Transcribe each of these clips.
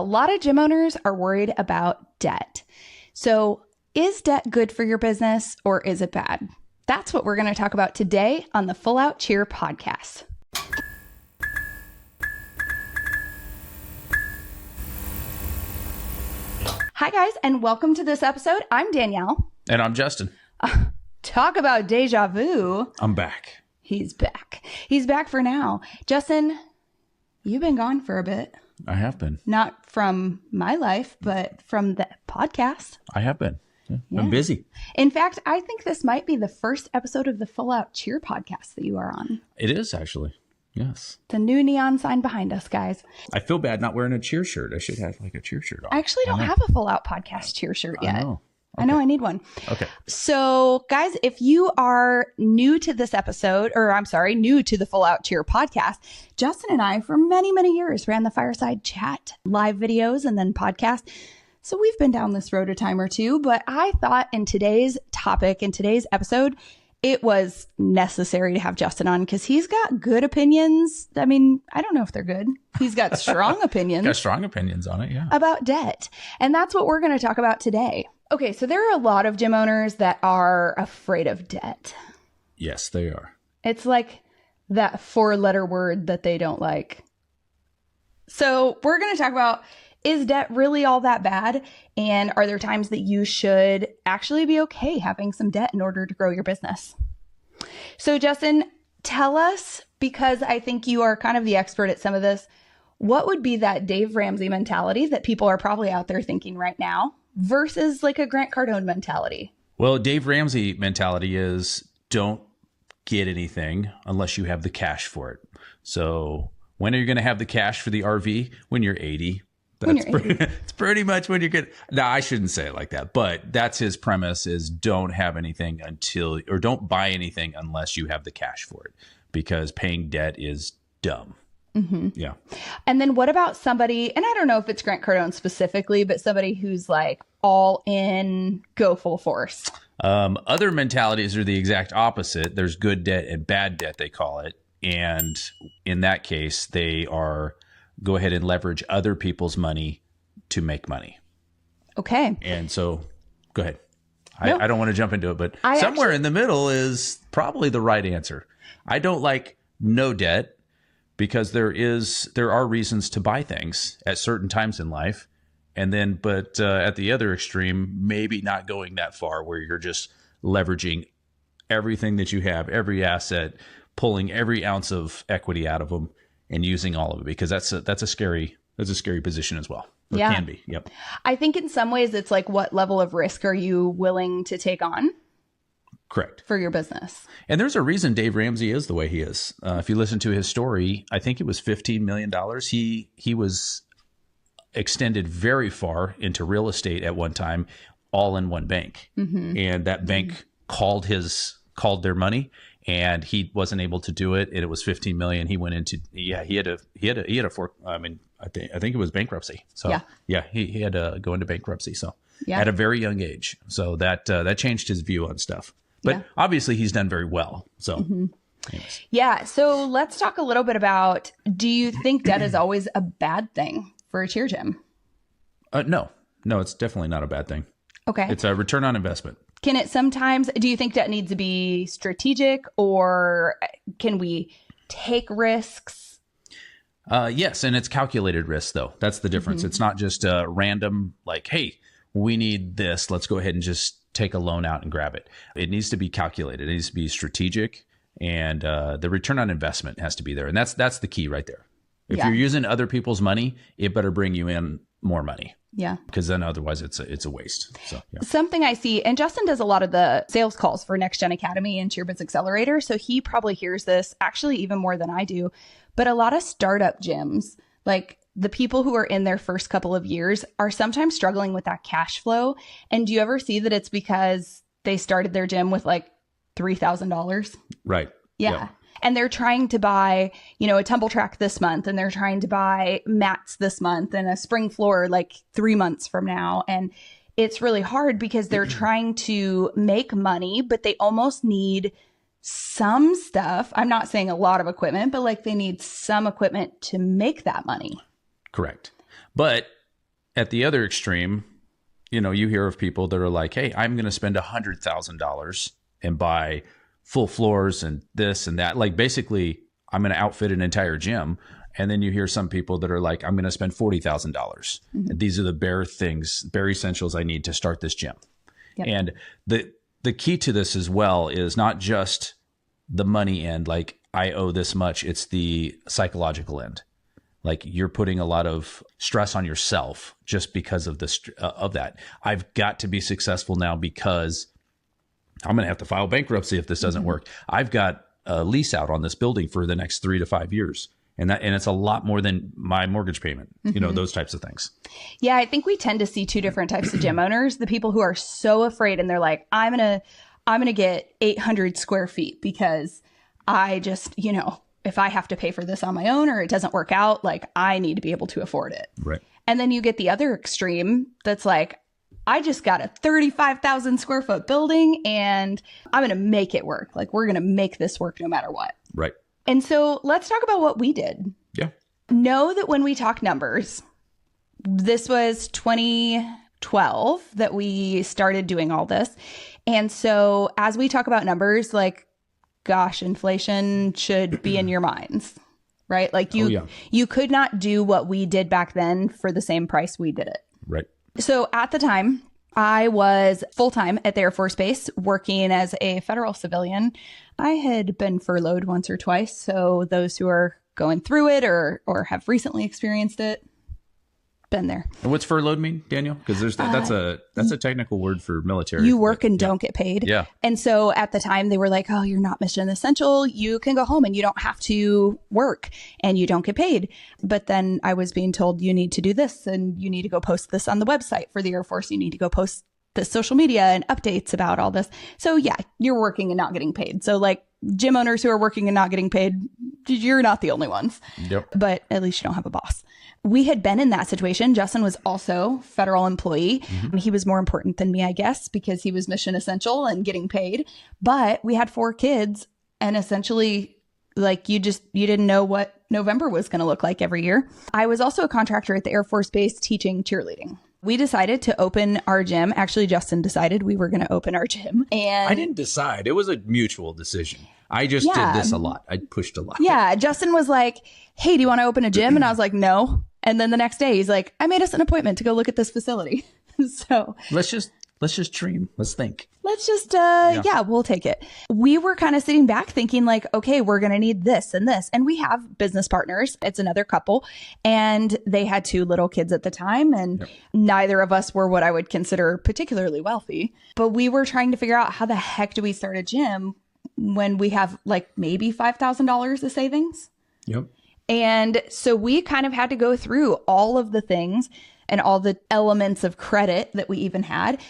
A lot of gym owners are worried about debt. So is debt good for your business or is it bad? That's what we're going to talk about today on the Fullout Cheer Podcast. Hi guys, and welcome to this episode. I'm Danielle. And I'm Justin. Talk about deja vu. I'm back. He's back. He's back for now. Justin, you've been gone for a bit. I have been. Not from my life, but from the podcast. I have been. Yeah. I'm busy. In fact, I think this might be the first episode of the Fullout Cheer Podcast that you are on. It is actually. Yes. The new neon sign behind us, guys. I feel bad not wearing a cheer shirt. I should have like a cheer shirt on. I actually don't have a Fullout Podcast cheer shirt yet. I know. Okay. I know I need one. Okay. So guys, if you are new to this episode, new to the Fullout Cheer Podcast, Justin and I for many, many years ran the Fireside Chat live videos and then podcast. So we've been down this road a time or two, but I thought in today's topic, in today's episode, it was necessary to have Justin on because he's got good opinions. I mean, I don't know if they're good. He's got strong opinions. Got strong opinions on it, yeah. About debt. And that's what we're going to talk about today. Okay, so there are a lot of gym owners that are afraid of debt. Yes, they are. It's like that 4-letter word that they don't like. So we're going to talk about, is debt really all that bad? And are there times that you should actually be okay having some debt in order to grow your business? So Justin, tell us, because I think you are kind of the expert at some of this, what would be that Dave Ramsey mentality that people are probably out there thinking right now versus like a Grant Cardone mentality? Well, Dave Ramsey mentality is don't get anything unless you have the cash for it. So when are you going to have the cash for the RV? When you're 80. It's pretty much when you're good. No, I shouldn't say it like that, but that's his premise is don't have anything don't buy anything unless you have the cash for it, because paying debt is dumb. Mm-hmm. Yeah. And then what about somebody, and I don't know if it's Grant Cardone specifically, but somebody who's like all in, go full force? Other mentalities are the exact opposite. There's good debt and bad debt, they call it. And in that case, they are go ahead and leverage other people's money to make money. Okay. And so go ahead. No. I don't want to jump into it, but somewhere in the middle is probably the right answer. I don't like no debt because there are reasons to buy things at certain times in life. And then, but at the other extreme, maybe not going that far where you're just leveraging everything that you have, every asset, pulling every ounce of equity out of them and using all of it, because that's a scary position as well. It can be. Yep. I think in some ways it's like, what level of risk are you willing to take on? Correct. For your business. And there's a reason Dave Ramsey is the way he is. If you listen to his story, I think it was $15 million. He was extended very far into real estate at one time, all in one bank. Mm-hmm. And that bank called their money, and he wasn't able to do it. And it was 15 million. He went into, he had I think it was bankruptcy. So he had to go into bankruptcy. So at a very young age. So that changed his view on stuff. But obviously he's done very well. So, anyways. Yeah. So let's talk a little bit about, do you think debt is always a bad thing for a cheer gym? No, it's definitely not a bad thing. Okay. It's a return on investment. Can it sometimes, do you think debt needs to be strategic, or can we take risks? Yes. And it's calculated risk though. That's the difference. Mm-hmm. It's not just a random, like, hey, we need this. Let's go ahead and just take a loan out and grab it. It needs to be calculated. It needs to be strategic, and the return on investment has to be there. And that's the key right there. If you're using other people's money, it better bring you in more money. Yeah. Because then otherwise it's a waste. So something I see, and Justin does a lot of the sales calls for Next Gen Academy and CheerBiz Accelerator. So he probably hears this actually even more than I do. But a lot of startup gyms, like the people who are in their first couple of years, are sometimes struggling with that cash flow. And do you ever see that it's because they started their gym with like $3,000? Right. Yeah. Yep. And they're trying to buy, a tumble track this month, and they're trying to buy mats this month and a spring floor like 3 months from now. And it's really hard because they're trying to make money, but they almost need some stuff. I'm not saying a lot of equipment, but like they need some equipment to make that money. Correct. But at the other extreme, you hear of people that are like, hey, I'm going to spend $100,000 and buy full floors and this and that. Like basically, I'm going to outfit an entire gym. And then you hear some people that are like, I'm going to spend $40,000. Mm-hmm. And these are the bare essentials I need to start this gym. Yep. And the key to this as well is not just the money end, like I owe this much. It's the psychological end. Like you're putting a lot of stress on yourself just because of of that. I've got to be successful now because I'm going to have to file bankruptcy if this doesn't work. I've got a lease out on this building for the next 3 to 5 years. And it's a lot more than my mortgage payment, those types of things. Yeah, I think we tend to see two different types of gym owners. The people who are so afraid and they're like, I'm going to get 800 square feet because I just, if I have to pay for this on my own or it doesn't work out, like I need to be able to afford it. Right. And then you get the other extreme that's like, I just got a 35,000 square foot building and I'm going to make it work. Like we're going to make this work no matter what. Right. And so let's talk about what we did. Yeah. Know that when we talk numbers, this was 2012 that we started doing all this. And so as we talk about numbers, like, gosh, inflation should be in your minds, right? Like you could not do what we did back then for the same price we did it. Right. So at the time, I was full-time at the Air Force Base working as a federal civilian. I had been furloughed once or twice. So those who are going through it or have recently experienced it, been there. And what's furloughed mean, Daniel? Because that's a technical word for military. You work and don't get paid. Yeah. And so at the time they were like, oh, you're not mission essential. You can go home and you don't have to work and you don't get paid. But then I was being told you need to do this and you need to go post this on the website for the Air Force. You need to go post the social media and updates about all this. So yeah, you're working and not getting paid. So like gym owners who are working and not getting paid, you're not the only ones. Yep. But at least you don't have a boss. We had been in that situation. Justin was also federal employee. Mm-hmm. He was more important than me, I guess, because he was mission essential and getting paid. But we had 4 kids and essentially like you didn't know what November was going to look like every year. I was also a contractor at the Air Force Base teaching cheerleading. We decided to open our gym. Actually, Justin decided we were going to open our gym. And I didn't decide. It was a mutual decision. I just did this a lot. I pushed a lot. Yeah. Justin was like, hey, do you want to open a gym? And I was like, no. And then the next day he's like, I made us an appointment to go look at this facility. So let's just dream. Let's think. Let's just, we'll take it. We were kind of sitting back thinking like, okay, we're going to need this and this. And we have business partners. It's another couple and they had 2 little kids at the time. And neither of us were what I would consider particularly wealthy. But we were trying to figure out how the heck do we start a gym when we have like maybe $5,000 of savings. Yep. And so we kind of had to go through all of the things and all the elements of credit that we even had.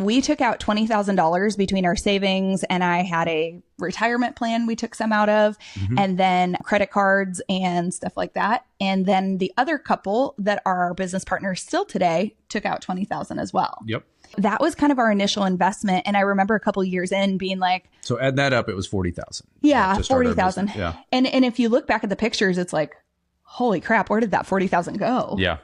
We took out $20,000 between our savings and I had a retirement plan we took some out of and then credit cards and stuff like that. And then the other couple that are our business partners still today took out $20,000 as well. Yep. That was kind of our initial investment. And I remember a couple of years in being like, so add that up, it was 40,000. Yeah, 40,000. Yeah. And if you look back at the pictures, it's like, holy crap, where did that 40,000 go? Yeah.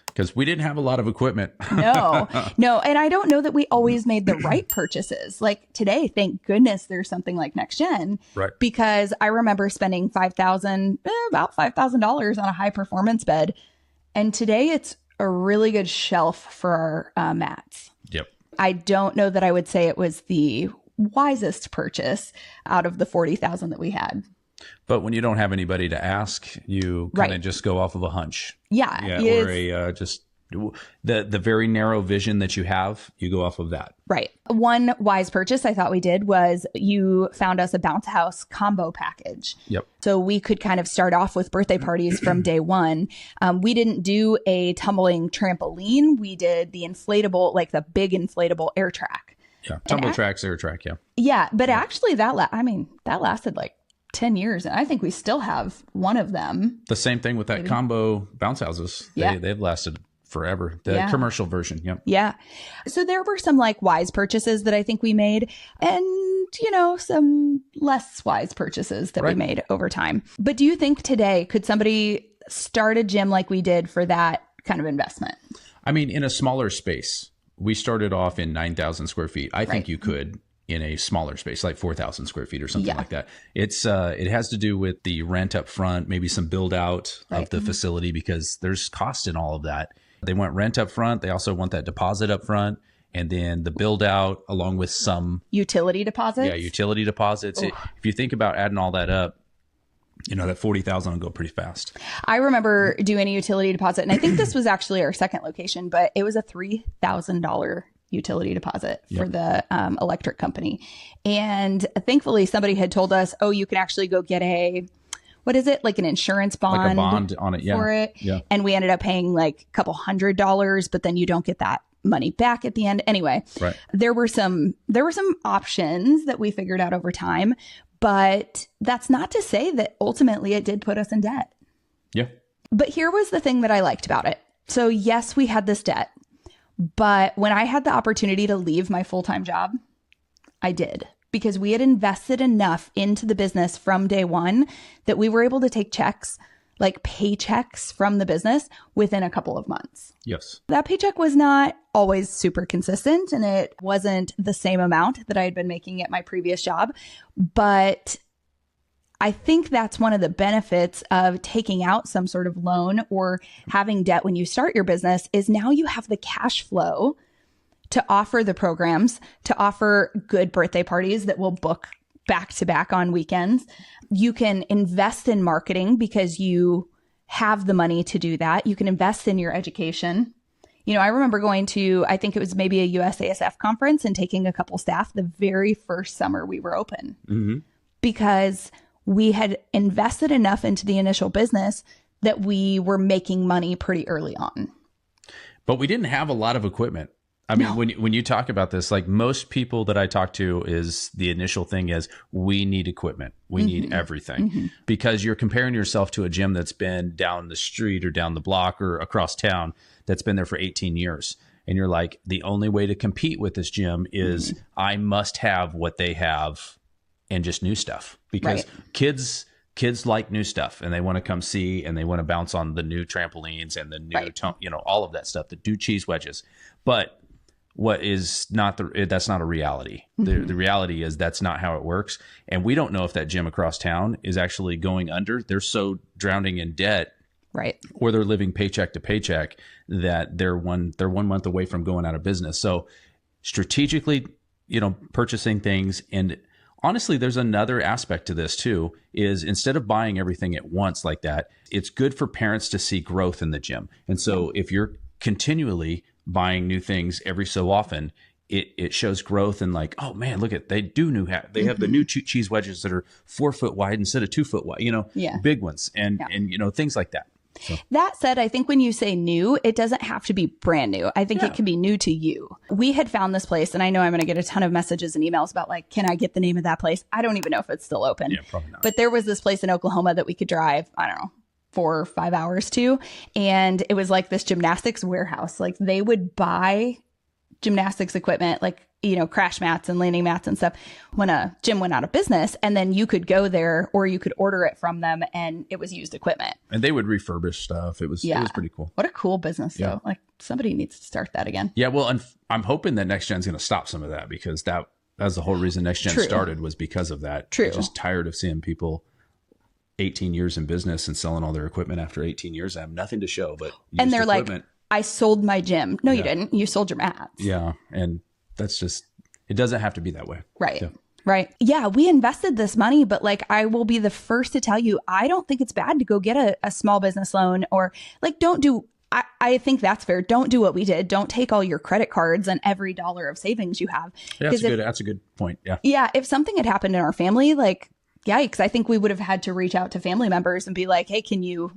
Because we didn't have a lot of equipment. No. And I don't know that we always made the right purchases. Like today, thank goodness there's something like Next Gen. Right. Because I remember spending about $5,000 on a high performance bed. And today it's a really good shelf for our mats. Yep. I don't know that I would say it was the wisest purchase out of the 40,000 that we had. But when you don't have anybody to ask, you kind of just go off of a hunch. Yeah. Or just the very narrow vision that you have, you go off of that. Right. One wise purchase I thought we did was you found us a bounce house combo package. Yep. So we could kind of start off with birthday parties from day one. We didn't do a tumbling trampoline. We did the inflatable, like the big inflatable air track. Yeah. Tumble tracks, air track. Yeah. Yeah. But actually that lasted like 10 years. And I think we still have one of them. The same thing with that combo bounce houses. They've lasted forever. The commercial version. Yep. Yeah. So there were some like wise purchases that I think we made and, some less wise purchases that we made over time. But do you think today, could somebody start a gym like we did for that kind of investment? I mean, in a smaller space, we started off in 9,000 square feet. I think you could in a smaller space, like 4,000 square feet or something like that. It's it has to do with the rent up front, maybe some build out of the facility, because there's cost in all of that. They want rent up front. They also want that deposit up front, and then the build out along with some utility deposits. Yeah, utility deposits. If you think about adding all that up, that 40,000 will go pretty fast. I remember doing a utility deposit, and I think this was actually our second location, but it was a $3,000 utility deposit for the electric company. And thankfully somebody had told us, you can actually go get like an insurance bond, like a bond on it, for it. Yeah. And we ended up paying like a couple $100, but then you don't get that money back at the end. Anyway, there were some options that we figured out over time, but that's not to say that ultimately it did put us in debt. Yeah. But here was the thing that I liked about it. So yes, we had this debt, but when I had the opportunity to leave my full-time job, I did, because we had invested enough into the business from day one that we were able to take checks, like paychecks from the business within a couple of months. Yes. That paycheck was not always super consistent, and it wasn't the same amount that I had been making at my previous job. But I think that's one of the benefits of taking out some sort of loan or having debt when you start your business, is now you have the cash flow to offer the programs, to offer good birthday parties that will book back to back on weekends. You can invest in marketing because you have the money to do that. You can invest in your education. I remember going to, I think it was maybe a USASF conference, and taking a couple staff the very first summer we were open, because we had invested enough into the initial business that we were making money pretty early on. But we didn't have a lot of equipment. I mean, when you talk about this, like most people that I talk to, is the initial thing is we need equipment. We need everything, because you're comparing yourself to a gym that's been down the street or down the block or across town that's been there for 18 years. And you're like, the only way to compete with this gym is I must have what they have and just new stuff, because kids like new stuff, and they want to come see, and they want to bounce on the new trampolines and the new, all of that stuff, the new cheese wedges. But what is not that's not a reality. The reality is that's not how it works. And we don't know if that gym across town is actually going under. They're so drowning in debt, or they're living paycheck to paycheck, that they're one month away from going out of business. So strategically, purchasing things. And honestly, there's another aspect to this too, is instead of buying everything at once like that, it's good for parents to see growth in the gym. And so if you're continually buying new things every so often, it shows growth, and like, oh man, look at, they have the new cheese wedges that are 4 foot wide instead of 2 foot wide, big ones, and things like that. So. That said, I think when you say new, it doesn't have to be brand new. I think it can be new to you. We had found this place, and I know I'm going to get a ton of messages and emails about like, can I get the name of that place? I don't even know if it's still open. Yeah, probably not. But there was this place in Oklahoma that we could drive, I don't know, 4 or 5 hours to. And it was like this gymnastics warehouse. Like they would buy gymnastics equipment, like, crash mats and landing mats and stuff, when a gym went out of business. And then you could go there, or you could order it from them, and it was used equipment. And they would refurbish stuff. It was pretty cool. What a cool business, though. Like somebody needs to start that again. Yeah. Well, and I'm hoping that Next Gen's going to stop some of that, because that's the whole reason Next Gen started, was because of that. True. Just tired of seeing people 18 years in business and selling all their equipment after 18 years. I have nothing to show, but and they're equipment. Like, I sold my gym. No, you didn't. You sold your mats. Yeah. And that's just, it doesn't have to be that way. Right. Yeah. Right. Yeah. We invested this money, but like, I will be the first to tell you, I don't think it's bad to go get a small business loan, or like, I think that's fair. Don't do what we did. Don't take all your credit cards and every dollar of savings you have. Yeah, that's a good point. Yeah. Yeah. If something had happened in our family, like, yikes, I think we would have had to reach out to family members and be like, hey, can you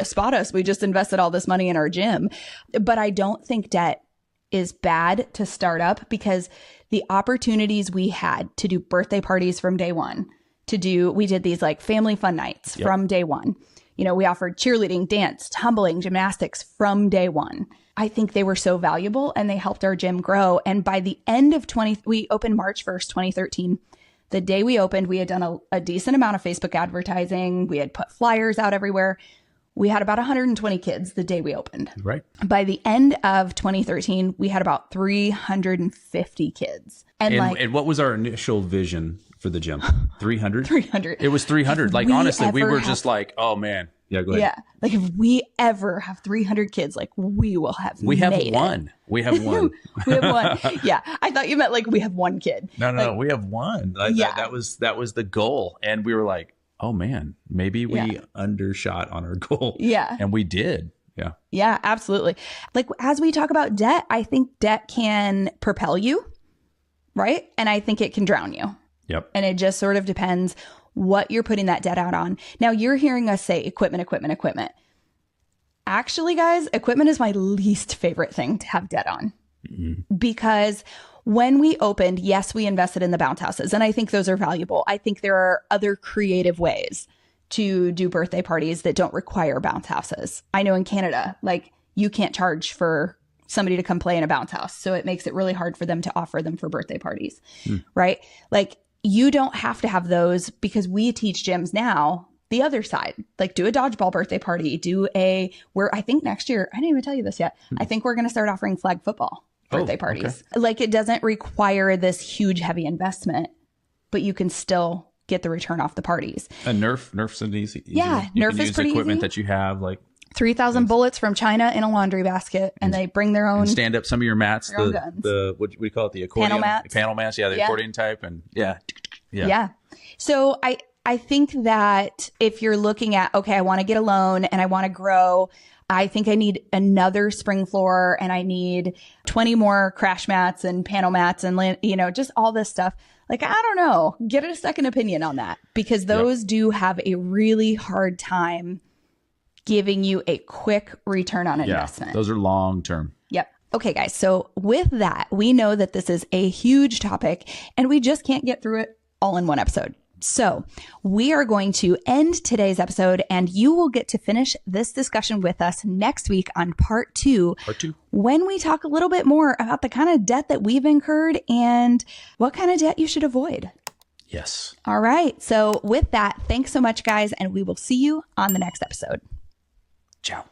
spot us? We just invested all this money in our gym. But I don't think debt is bad to start up, because the opportunities we had to do birthday parties from day one, we did these like family fun nights from day one. We offered cheerleading, dance, tumbling, gymnastics from day one. I think they were so valuable, and they helped our gym grow. And by the end of we opened March 1st, 2013. The day we opened, we had done a decent amount of Facebook advertising. We had put flyers out everywhere. we had about 120 kids the day we opened. Right. By the end of 2013, we had about 350 kids. And what was our initial vision for the gym? 300? 300. It was 300. Like, honestly, we were just like, oh, man. Yeah, go ahead. Yeah. Like, if we ever have 300 kids, like, we will have We have made one. It. We have one. We have one. Yeah. I thought you meant like we have one kid. No. We have one. That was the goal. And we were like, oh, man, maybe we undershot on our goal. Yeah. And we did. Yeah. Yeah, absolutely. Like, as we talk about debt, I think debt can propel you, right? And I think it can drown you. Yep. And it just sort of depends what you're putting that debt out on. Now, you're hearing us say equipment. Actually, guys, equipment is my least favorite thing to have debt on. Because when we opened, yes, we invested in the bounce houses, and I think those are valuable. I think there are other creative ways to do birthday parties that don't require bounce houses. I know in Canada, like, you can't charge for somebody to come play in a bounce house. So it makes it really hard for them to offer them for birthday parties, right? Like, you don't have to have those, because we teach gyms now the other side. Like, do a dodgeball birthday party, where I think next year, I didn't even tell you this yet, I think we're going to start offering flag football birthday parties. Okay. Like, it doesn't require this huge, heavy investment, but you can still get the return off the parties. And Nerf's an easy. Yeah, Nerf is pretty equipment easy. That you have, like 3,000 bullets from China in a laundry basket, and they bring their own. And stand up some of your mats, the what do we call it, the accordion panel mats, the accordion type, and yeah. So I think that if you're looking at, okay, I want to get a loan and I want to grow, I think I need another spring floor, and I need 20 more crash mats and panel mats and, just all this stuff. Like, I don't know, get a second opinion on that, because those do have a really hard time giving you a quick return on investment. Those are long term. Yep. Okay, guys. So with that, we know that this is a huge topic, and we just can't get through it all in one episode. So we are going to end today's episode, and you will get to finish this discussion with us next week on part two, when we talk a little bit more about the kind of debt that we've incurred and what kind of debt you should avoid. Yes. All right. So with that, thanks so much, guys, and we will see you on the next episode. Ciao.